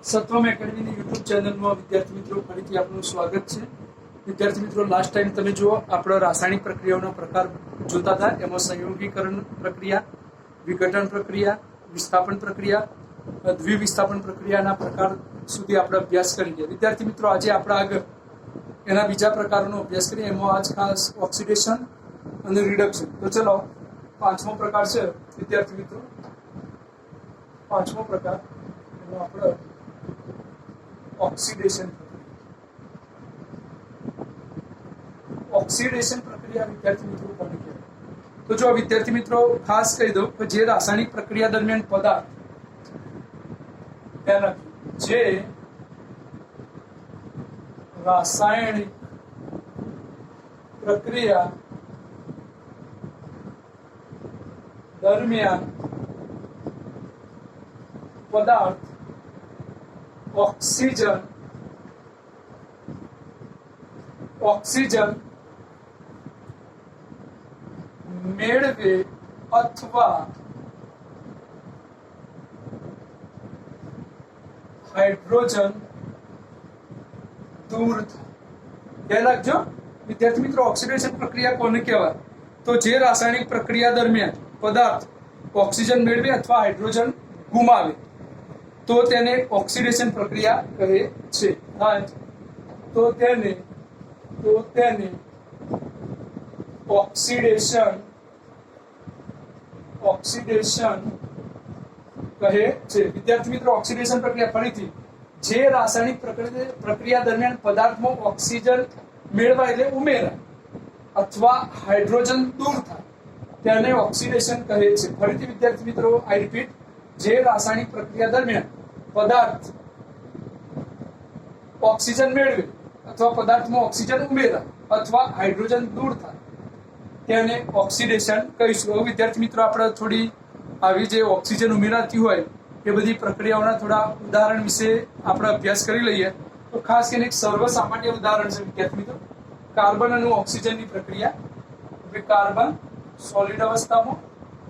Satvam એકેડમીની YouTube ચેનલમાં વિદ્યાર્થી મિત્રો ફરીથી આપનું સ્વાગત છે। વિદ્યાર્થી મિત્રો, લાસ્ટ ટાઈમ તમે જુઓ આપણો રાસાયણિક પ્રક્રિયાઓનો પ્રકાર જોતા હતા। એમાં સંયોગીકરણ પ્રક્રિયા, વિઘટન પ્રક્રિયા, વિસ્થાપન પ્રક્રિયા, દ્વિવિસ્થાપન પ્રક્રિયાના પ્રકાર સુધી આપણે અભ્યાસ કરી ગયા। વિદ્યાર્થી મિત્રો, આજે આપણે આગળ એના બીજા પ્રકારોનો અભ્યાસ કરીએ। એમાં આજ ખાસ ઓક્સિડેશન અને રિડક્શન। તો ચલો, પાંચમો પ્રકાર છે વિદ્યાર્થી મિત્રો, પાંચમો પ્રકાર એનો આપણે ઓક્સિડેશન પ્રક્રિયા વિદ્યાર્થી મિત્રો કોને કહેવાય? તો જો વિદ્યાર્થી મિત્રો ખાસ કહી દઉં કે જે રાસાયણિક પ્રક્રિયા દરમિયાન પદાર્થ જે રાસાયણિક પ્રક્રિયા દરમિયાન પદાર્થ ઓક્સિજન મેળવે અથવા હાઇડ્રોજન દૂર થાય। યાદ રાખજો વિદ્યાર્થી મિત્રો, ઓક્સિડેશન પ્રક્રિયા કોને કહેવાય? તો જે રાસાયણિક પ્રક્રિયા દરમિયાન પદાર્થ ઓક્સિજન મેળવે અથવા હાઇડ્રોજન ગુમાવે તો તેને ઓક્સિડેશન પ્રક્રિયા કહે છે। તો તેને ઓક્સિડેશન કહે છે। વિદ્યાર્થી મિત્રો, ઓક્સિડેશન પ્રક્રિયા ફરીથી જે રાસાયણિક પ્રક્રિયા દરમિયાન પદાર્થમાં ઓક્સિજન મેળવાય એટલે ઉમેરાય અથવા હાઇડ્રોજન દૂર થાય તેને ઓક્સિડેશન કહે છે। ફરીથી વિદ્યાર્થી મિત્રો, આઈ રિપીટ, જે રાસાયણિક પ્રક્રિયા દરમિયાન પદાર્થ ઓક્સિજન મેળવે અથવા પદાર્થમાં ઓક્સિજન ઉમેરાય અથવા હાઇડ્રોજન દૂર થાય તેને ઓક્સિડેશન કહીશું। હવે વિદ્યાર્થી મિત્રો, આપણે થોડી આવી જે ઓક્સિજન ઉમેરાતી હોય એ બધી પ્રક્રિયાઓના થોડા ઉદાહરણ વિશે આપણે અભ્યાસ કરી લઈએ। તો ખાસ કરીને એક સર્વસામાન્ય ઉદાહરણ છે વિદ્યાર્થી મિત્રો, કાર્બન અને ઓક્સિજનની પ્રક્રિયા। કાર્બન સોલિડ અવસ્થામાં,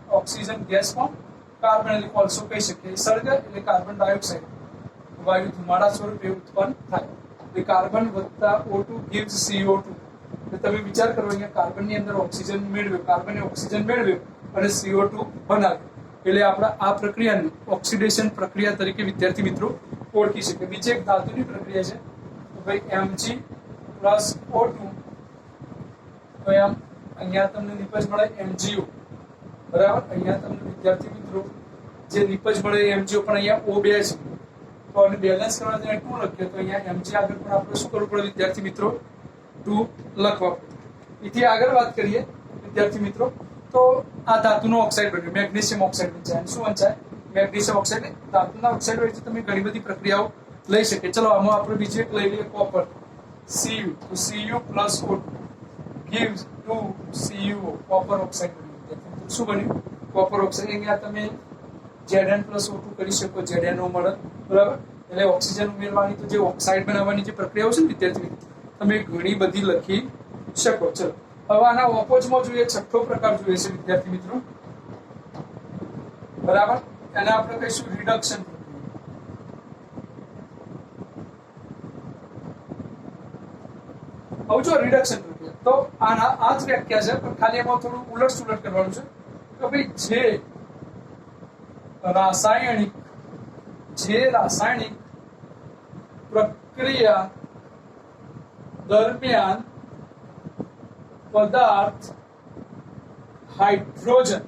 ઓક્સિજન ગેસમાં, કાર્બન એટલે કોલસો કહી શકીએ। સર્ગ એટલે કાર્બન ડાયોક્સાઇડ વાયુ ધુમાડા સ્વરૂપે ઉત્પન્ન થાય। કાર્બન વત્તા O2 gives CO2। તમે વિચાર કરો, અહીંયા કાર્બનની અંદર ઓક્સિજન મેળવ્યો, કાર્બને ઓક્સિજન મેળવ્યો અને CO2 બનાવ્યો, એટલે આપણે આ પ્રક્રિયાને ઓક્સિડેશન પ્રક્રિયા તરીકે વિદ્યાર્થી મિત્રો ઓળખી શકીએ। બીજી એક ધાતુની પ્રક્રિયા છે, તો ભાઈ Mg+O2, તો એમ અહીંયા તમને નિપજ મળે MgO, બરાબર। અહીંયા તમને વિદ્યાર્થી મિત્રો જે નિપજ મળે MgO, પણ અહીંયા O2 છે, તો આને બેલેન્સ કરવા માટે 2 લખીએ તો અહીંયા Mg આગળ પણ આપણે શું કરવું પડે વિદ્યાર્થી મિત્રો? 2 લખવા પડે। એથી આગળ વાત કરીએ વિદ્યાર્થી મિત્રો, તો આ ધાતુનો ઓક્સાઇડ બન્યો, મેગ્નેશિયમ ઓક્સાઇડ વંચાય। શું વંચાય? Magnesium oxide. ધાતુના ઓક્સાઇડ વચ્ચે તમે ઘણી બધી પ્રક્રિયાઓ લઈ શકે। ચલો, આમાં આપણે બીજી એક લઈ લઈએ, કોપર, Cu, તો Cu+O2 gives 2CuO, copper oxide બન્યું। શું બન્યું? Copper oxide. અહીંયા તમે Zn+O2 કરી શકો, Zno મળે, બરાબર। એટલે ઓક્સિજન ઉમેરવાની તો જે ઓક્સાઇડ બનાવવાની જે પ્રક્રિયાઓ છે ને વિદ્યાર્થી મિત્રો, તમે ઘણી બધી લખી શકો। ચલો, હવે આના ઓપોઝમાં જોઈએ, છઠ્ઠો પ્રકાર જોઈએ છે વિદ્યાર્થી મિત્રો, બરાબર। એને આપણે કહીશું રિડક્શન પ્રક્રિયા। હવે જો રિડક્શન પ્રક્રિયા, તો આના આ જ વ્યાખ્યા છે, પણ ખાલી એમાં થોડું ઉલટ સુલટ કરવાનું છે કે ભાઈ જે રાસાયણિક પ્રક્રિયા દરમિયાન પદાર્થ હાઇડ્રોજન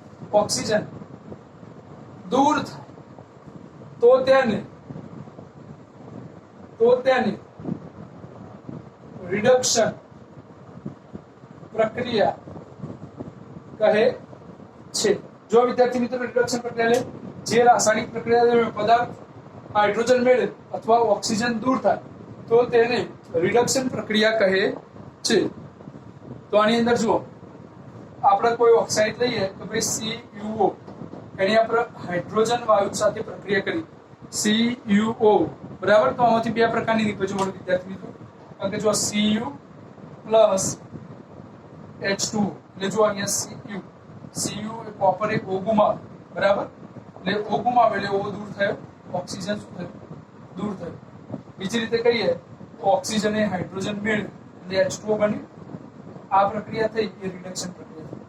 મેળવે અથવા ઓક્સિજન દૂર થાય તો તેને રિડક્શન પ્રક્રિયા કહે છે। જો વિદ્યાર્થી મિત્રો, રિડક્શન પ્રક્રિયા લે જે રાસાયણિક પ્રક્રિયા દરમિયાન પદાર્થ હાઇડ્રોજન મેળવે અથવા ઓક્સિજન દૂર થાય તો તેને રિડક્શન પ્રક્રિયા કહે છે। તો આની અંદર જુઓ, આપણે કોઈ ઓક્સાઇડ લઈએ તો ભાઈ CuO, એની આપણે હાઇડ્રોજન વાયુ સાથે પ્રક્રિયા કરી CuO બરાબર. તો આમાંથી બે પ્રકારની નિપજો મળે વિદ્યાર્થી મિત્રો. કારણ કે જો Cu પ્લસ H2 એટલે જો અહીંયા Cu એ કોપર એ O ગુમાવે બરાબર, એટલે O ગુમાવે એટલે O દૂર થયો, ઓક્સિજન શું થયું? દૂર થયું. બીજી રીતે કહીએ તો ઓક્સિજન એ હાઇડ્રોજન મેળવે એટલે H2O બન્યું. આ પ્રક્રિયા થઈ એ રિડક્શન પ્રક્રિયા થઈ.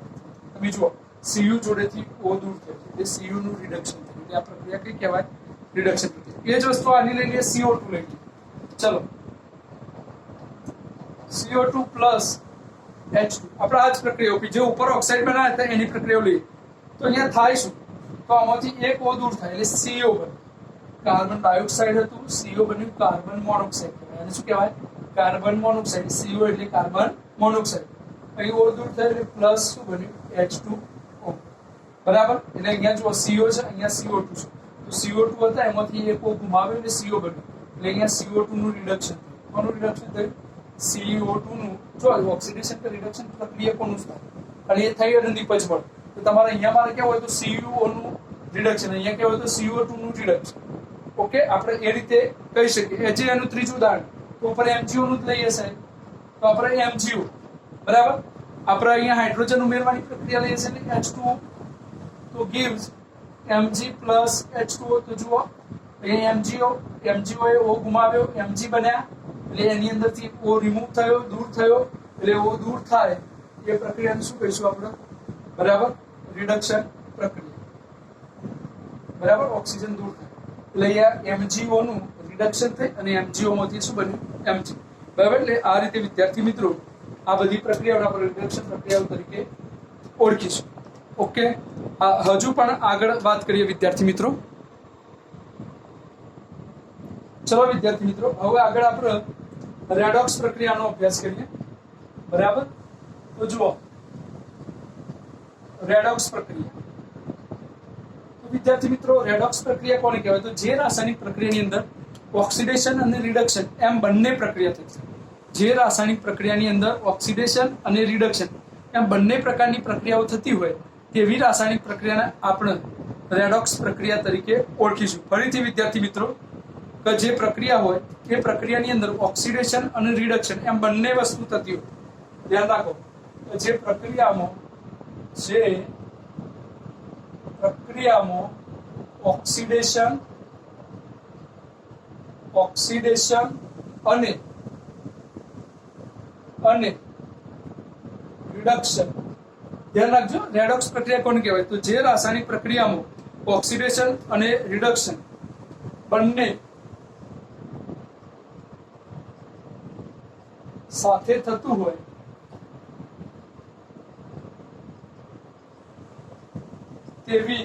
તમે જુઓ Cu જોડેથી O દૂર થયું એટલે Cu નું રિડક્શન થયું. એટલે આ પ્રક્રિયા કઈ કહેવાય? રિડક્શન પ્રક્રિયા. એ જ વસ્તુ આની લઈ લઈએ, CO2 લઈ લઈએ. ચલો CO2 પ્લસ H2 આપણે આ જ પ્રક્રિયા જે ઉપર ઓક્સાઇડ બનાવ્યા હતા એની પ્રક્રિયા લઈએ તો અહીંયા થાય શું? તો આમાંથી એક O દૂર થાય એટલે CO બને. કાર્બન ડાયોક્સાઇડ હતું, CO બન્યું કાર્બન મોનોક્સાઇડ. એને શું કહેવાય? Carbon monoxide. CO એટલે કાર્બન મોનોક્સાઇડ. અહીં O દૂર થાય એટલે પ્લસ શું બન્યું? H2O બરાબર. એટલે અહીંયા જો CO છે, અહીંયા CO2 છે. તો CO2 હતા એમાંથી એક O ગુમાવ્યો એટલે CO બન્યું. એટલે અહીંયા CO2 નું રિડક્શન થયું. કોનું રિડક્શન થયું? CO2 નું. જો ઓક્સિડેશન કે રિડક્શન પ્રક્રિયા કોનું થાય? અને એ થઈ અને નિપજ મળે. તો તમારે અહીંયા મારે કેવું હોય તો CO નું રિડક્શન, અહીંયા કેવું હોય તો CO2 નું રિડક્શન. ઓકે, આપણે એ રીતે કહી શકીએ. જે એનું ત્રીજું ઉદાહરણ તો ઉપર MgO નું જ લઈએ સાહેબ. તો આપણે MgO બરાબર. આપણે અહીંયા હાઇડ્રોજન ઉમેરવાની પ્રક્રિયા લઈએ છીએ એટલે H2O તો gives Mg plus H2O. તો જુઓ અહીંયા MgO એ O ગુમાવ્યો, Mg બન્યા એટલે એની અંદરથી O રિમૂવ થયો, દૂર થયો. એટલે O દૂર થાય એ પ્રક્રિયાને શું કહીશું આપણે? બરાબર, રિડક્શન પ્રક્રિયા બરાબર. ઓક્સિજન દૂર થાય એટલે અહીંયા MgO નું રિડક્શન થઈ અને MgO માંથી શું બન્યું? Mg બરાબર. એટલે આ રીતે વિદ્યાર્થી મિત્રો આ બધી પ્રક્રિયાઓ આપણે રિડક્શન પ્રક્રિયાઓ તરીકે ઓળખીશું. ઓકે, હજુ પણ આગળ વાત કરીએ વિદ્યાર્થી મિત્રો. ચલો વિદ્યાર્થી મિત્રો હવે આગળ આપણે રેડોક્સ પ્રક્રિયાનો અભ્યાસ કરીએ બરાબર. તો જુઓ રેડોક્સ પ્રક્રિયા. તો વિદ્યાર્થી મિત્રો રેડોક્સ પ્રક્રિયા કોને કહેવાય? તો જે રાસાયણિક પ્રક્રિયાની અંદર ઓક્સિડેશન અને રિડક્શન એમ બંને પ્રક્રિયા થઈ છે. જે રાસાયણિક પ્રક્રિયાની અંદર ઓક્સિડેશન અને રિડક્શન એમ બંને પ્રકારની પ્રક્રિયાઓ થતી હોય તેવી રાસાયણિક પ્રક્રિયાને આપણે રેડોક્સ પ્રક્રિયા તરીકે ઓળખીશું. ફરીથી વિદ્યાર્થી મિત્રો કે જે પ્રક્રિયા હોય એ પ્રક્રિયાની અંદર ઓક્સિડેશન અને રિડક્શન એમ બંને વસ્તુ થતી હોય. ધ્યાન રાખો જે પ્રક્રિયામાં ઓક્સિડેશન અને રિડક્શન. ધ્યાન રાખજો રેડોક્સ પ્રક્રિયા કોને કહેવાય? તો જે રાસાયણિક પ્રક્રિયામાં ઓક્સિડેશન અને રિડક્શન બંને સાથે થતું હોય તેવી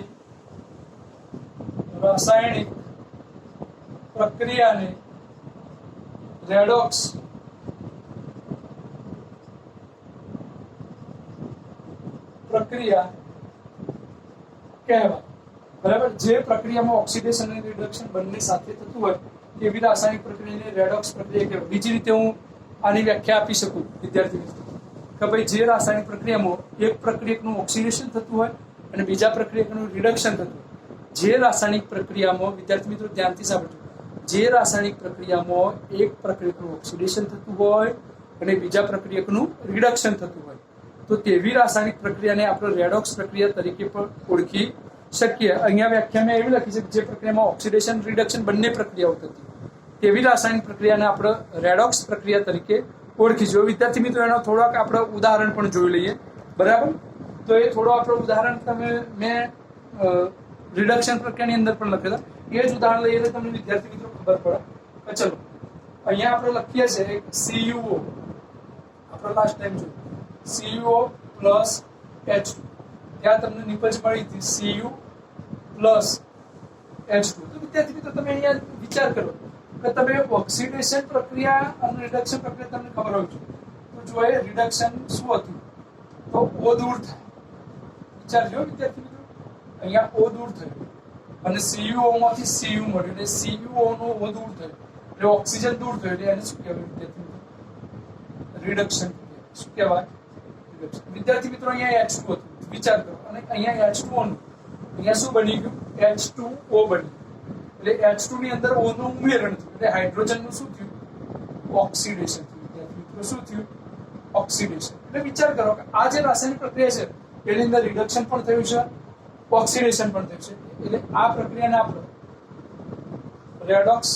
રાસાયણિક પ્રક્રિયાને રેડોક્સ પ્રક્રિયા કહેવાય બરાબર. જે પ્રક્રિયામાં ઓક્સિડેશન અને રિડક્શન બંને સાથે થતું હોય તેવી રાસાયણિક પ્રક્રિયાને રેડોક્સ પ્રક્રિયા કહેવાય. બીજી રીતે હું આની વ્યાખ્યા આપી શકું વિદ્યાર્થી મિત્રો કે ભાઈ જે રાસાયણિક પ્રક્રિયામાં એક પ્રક્રિયકનું ઓક્સિડેશન થતું હોય અને બીજા પ્રક્રિયકનું રિડક્શન થતું હોય. જે રાસાયણિક પ્રક્રિયામાં વિદ્યાર્થી મિત્રો ધ્યાનથી સાંભળજો, જે રાસાયણિક પ્રક્રિયામાં એક પ્રક્રિયકનું ઓક્સિડેશન થતું હોય અને બીજા પ્રક્રિયકનું રિડક્શન થતું હોય તો તેવી રાસાયણિક પ્રક્રિયાને આપણે રેડોક્સ પ્રક્રિયા તરીકે પણ ઓળખી શકીએ. અહીંયા વ્યાખ્યામાં એવી લખી છે કે જે પ્રક્રિયામાં ઓક્સિડેશન રિડક્શન બંને પ્રક્રિયાઓ થતી તેવી રાસાયણિક પ્રક્રિયાને આપણે રેડોક્સ પ્રક્રિયા તરીકે ઓળખીશું. વિદ્યાર્થી મિત્રો એનો થોડોક આપણે ઉદાહરણ પણ જોઈ લઈએ બરાબર. તો એ થોડો આપણો ઉદાહરણ મેં રિડક્શન પ્રક્રિયાની અંદર પણ લખેલા એ જ ઉદાહરણ લઈએ એટલે તમને વિદ્યાર્થી મિત્રો ખબર પડે. ચલો અહીંયા આપણે લખીએ છીએ CuO. આપણે લાસ્ટ ટાઈમ જોયું CuO પ્લસ H2. ત્યાં તમને નિપજ મળી હતી Cu પ્લસ H2. તો વિદ્યાર્થી મિત્રો તમે અહીંયા વિચાર કરો કે તમે ઓક્સિડેશન પ્રક્રિયા અને રિડક્શન પ્રક્રિયા તમને ખબર હોય છે તો જો એ રિડક્શન શું હતું તો O દૂર થાય. વિચારજો વિદ્યાર્થી મિત્રો અહીંયા O દૂર થયું અને CuO માંથી Cu મળ્યું એટલે CuO નો O દૂર થયો એટલે ઓક્સિજન દૂર થયો એટલે એને શું કહેવાય વિદ્યાર્થી મિત્રો? રિડક્શન. શું કહેવાય? રિડક્શન. વિદ્યાર્થી મિત્રો અહીંયા H2 હતું વિચાર કરો અને અહીંયા H2O નું અહીંયા શું બની ગયું? H2O બન્યું. એટલે H2 ની અંદર O નું ઉમેરણ થયું એટલે હાઇડ્રોજનનું શું થયું ઓક્સિડેશન થયું વિદ્યાર્થી મિત્રો શું થયું ઓક્સિડેશન એટલે વિચાર કરો કે આ જે રાસાયણિક પ્રક્રિયા છે એની અંદર રિડક્શન પણ થયું છે ઓક્સિડેશન પણ થયું છે એટલે આ પ્રક્રિયાને આપણે રેડોક્સ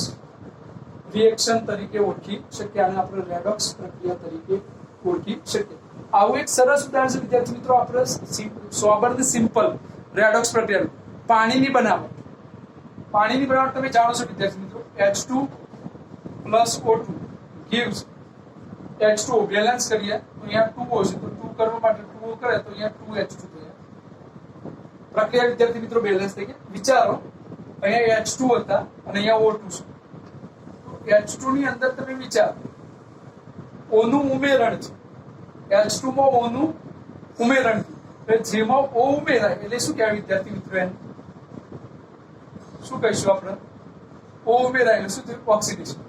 રિએક્શન તરીકે ઓળખી શકીએ અને આપણે રેડોક્સ પ્રક્રિયા તરીકે ઓળખી શકીએ આવું એક સરસ ઉદાહરણ છે વિદ્યાર્થી મિત્રો આપણે સોબર્ન સિમ્પલ રેડોક્સ પ્રક્રિયા પાણીની બનાવટ તમે જાણો છો વિદ્યાર્થી મિત્રો H2 + O2 gives H2O balance કરીએ તો અહીંયા 2O છે તો 2 કરવા માટે 2O કરે તો અહીંયા 2H2 થયા પ્રક્રિયા વિદ્યાર્થી મિત્રો બેલેન્સ થઈ ગઈ વિચારો અહીંયા H2 હતા અને અહીંયા O2 છે H2 ની અંદર તમે વિચારો O નું ઉમેરણ છે H2 માં O નું ઉમેરણ એટલે જેમાં O ઉમેરાય એટલે શું કહેવાય વિદ્યાર્થી મિત્રો એને શું કહીશું આપણે O ઉમેરાય એટલે શું થયું ઓક્સિડેશન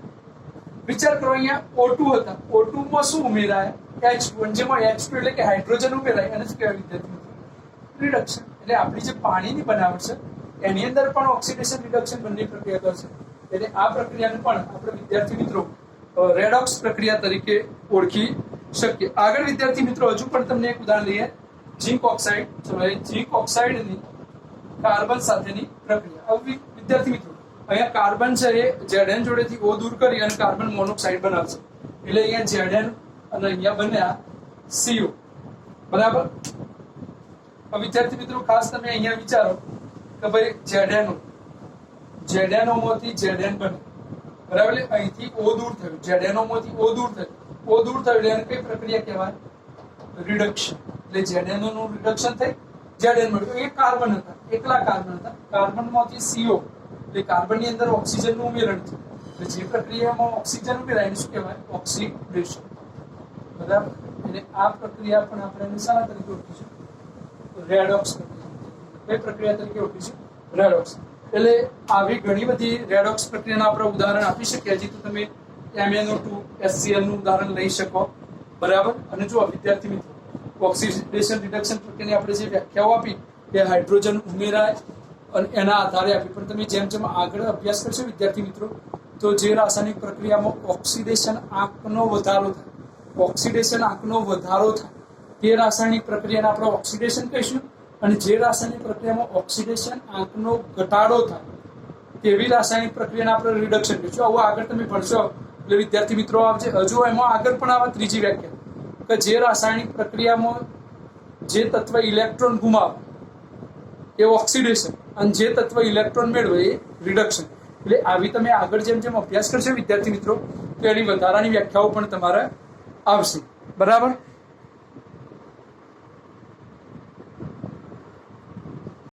વિચાર કરો અહીંયા O2 હતા O2 માં શું ઉમેરાય H2 અને જેમાં H2 એટલે કે હાઇડ્રોજન ઉમેરાય એને શું કહેવાય વિદ્યાર્થી મિત્રો રિડક્શન એટલે આપણી જે પાણીની બનાવટ છે એની અંદર પણ ઓક્સિડેશન રિડક્શન બંને પ્રક્રિયા કરશે એટલે આ પ્રક્રિયાને પણ આપણે વિદ્યાર્થી મિત્રો રેડોક્સ પ્રક્રિયા તરીકે ઓળખી શકીએ આગળ વિદ્યાર્થી મિત્રો હજુ પણ તમને એક ઉદાહરણ લઈએ ઝિંક ઓક્સાઇડ ચલો એ ઝિંક ઓક્સાઇડની કાર્બન સાથેની પ્રક્રિયા હવે વિદ્યાર્થી મિત્રો અહીંયા કાર્બન છે એ Zn જોડેથી O દૂર કરી અને કાર્બન મોનોક્સાઇડ બનાવશે એટલે અહીંયા Zn અને અહીંયા બન્યા CO બરાબર વિદ્યાર્થી મિત્રો ખાસ તમે અહીંયા વિચારો કે ભાઈ ZNO માંથી Zn બને બરાબર એટલે અહીંથી O દૂર થયું ZNO માંથી O દૂર થયું એટલે એને કઈ પ્રક્રિયા કહેવાય રિડક્શન એટલે ZNO નું રિડક્શન થઈ Zn મળ્યું એ કાર્બન હતા એકલા કાર્બન હતા કાર્બન માંથી CO એટલે કાર્બન ની અંદર ઓક્સિજન નું ઉમેરણ થયું એટલે જે પ્રક્રિયામાં ઓક્સિજન ઉમેરાય એને શું કહેવાય ઓક્સિડેશન બરાબર એટલે આ પ્રક્રિયા પણ આપણે એને શાના તરીકે ઓળખીશું રેડોક્સ પ્રક્રિયા તરીકે ઓળખીશું રેડોક્સ એટલે આવી ઘણી બધી રેડોક્સ પ્રક્રિયાના આપણે ઉદાહરણ આપી શકીએ હજી તો તમે MnO2 HCl નું ઉદાહરણ લઈ શકો બરાબર અને જો વિદ્યાર્થી મિત્રો ઓક્સિડેશન રિડક્શન પ્રક્રિયાની આપણે જે વ્યાખ્યાઓ આપી કે હાઇડ્રોજન ઉમેરાય અને એના આધારે આપી પણ તમે જેમ જેમ આગળ અભ્યાસ કરશો વિદ્યાર્થી મિત્રો તો જે રાસાયણિક પ્રક્રિયામાં ઓક્સિડેશન આંકનો વધારો થાય તે રાસાયણિક પ્રક્રિયાને આપણે ઓક્સિડેશન કહીશું અને જે રાસાયણિક પ્રક્રિયામાં ઓક્સિડેશન આંકનો ઘટાડો થાય તેવી રાસાયણિક પ્રક્રિયાને આપણે રિડક્શન કહીશું આવું આગળ તમે ભણશો એટલે વિદ્યાર્થી મિત્રો આવશે હજુ એમાં આગળ પણ આવે ત્રીજી વ્યાખ્યા કે જે રાસાયણિક પ્રક્રિયામાં જે તત્વ ઇલેક્ટ્રોન ગુમાવે એ ઓક્સિડેશન અને જે તત્વ ઇલેક્ટ્રોન મેળવે એ રિડક્શન એટલે આવી તમે આગળ જેમ જેમ અભ્યાસ કરશો વિદ્યાર્થી મિત્રો તો એની વધારાની વ્યાખ્યાઓ પણ તમારે આવશે બરાબર